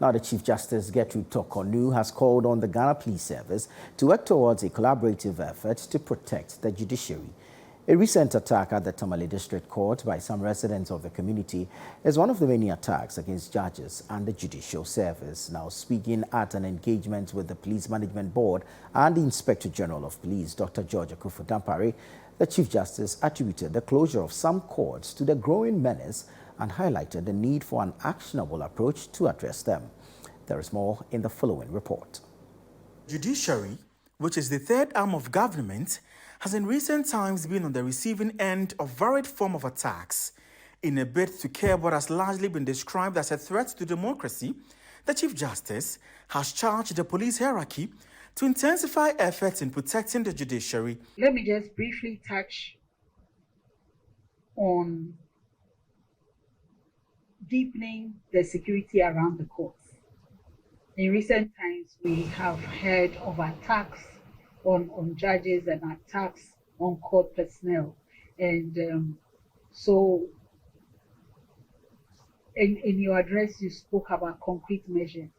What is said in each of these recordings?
Now, the Chief Justice Gertrude Tokonu has called on the Ghana Police Service to work towards a collaborative effort to protect the judiciary. A recent attack at the Tamale District Court by some residents of the community is one of the many attacks against judges and the Judicial Service. Now, speaking at an engagement with the Police Management Board and the Inspector General of Police, Dr. George Akuffo-Dampare, the Chief Justice attributed the closure of some courts to the growing menace and highlighted the need for an actionable approach to address them. There is more in the following report. Judiciary, which is the third arm of government, has in recent times been on the receiving end of varied forms of attacks. In a bid to curb what has largely been described as a threat to democracy, the Chief Justice has charged the police hierarchy to intensify efforts in protecting the judiciary. Let me just briefly touch on deepening the security around the courts. In recent times, we have heard of attacks on judges and attacks on court personnel. And so in your address, you spoke about concrete measures.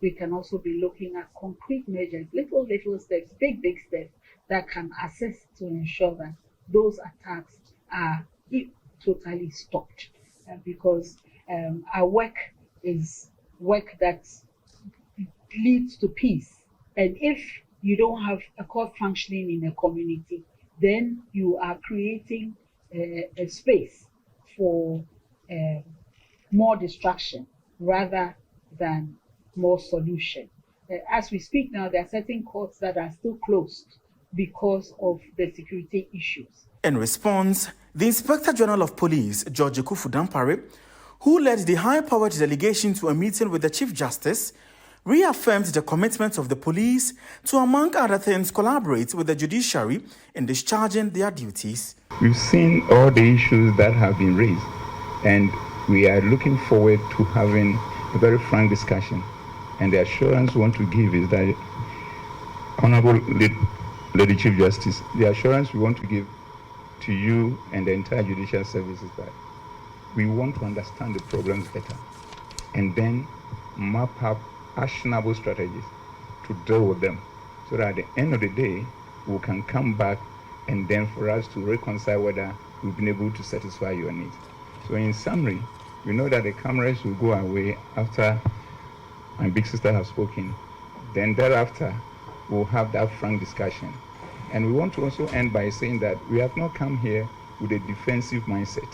We can also be looking at concrete measures, little steps, big steps that can assist to ensure that those attacks are totally stopped. Because our work is work that leads to peace. And if you don't have a court functioning in a community, then you are creating a space for more distraction rather than more solution. As we speak now, there are certain courts that are still closed because of the security issues. In response, the Inspector General of Police, George Akuffo-Dampare, who led the high-powered delegation to a meeting with the Chief Justice, reaffirmed the commitment of the police to, among other things, collaborate with the judiciary in discharging their duties. We've seen all the issues that have been raised, and we are looking forward to having a very frank discussion. And the assurance we want to give is that, Honorable Lady Chief Justice, the assurance we want to give to you and the entire judicial service is that we want to understand the problems better and then map up actionable strategies to deal with them, so that at the end of the day, we can come back and then for us to reconcile whether we've been able to satisfy your needs. So in summary, we know that the cameras will go away after my big sister has spoken. Then thereafter, we'll have that frank discussion. And we want to also end by saying that we have not come here with a defensive mindset.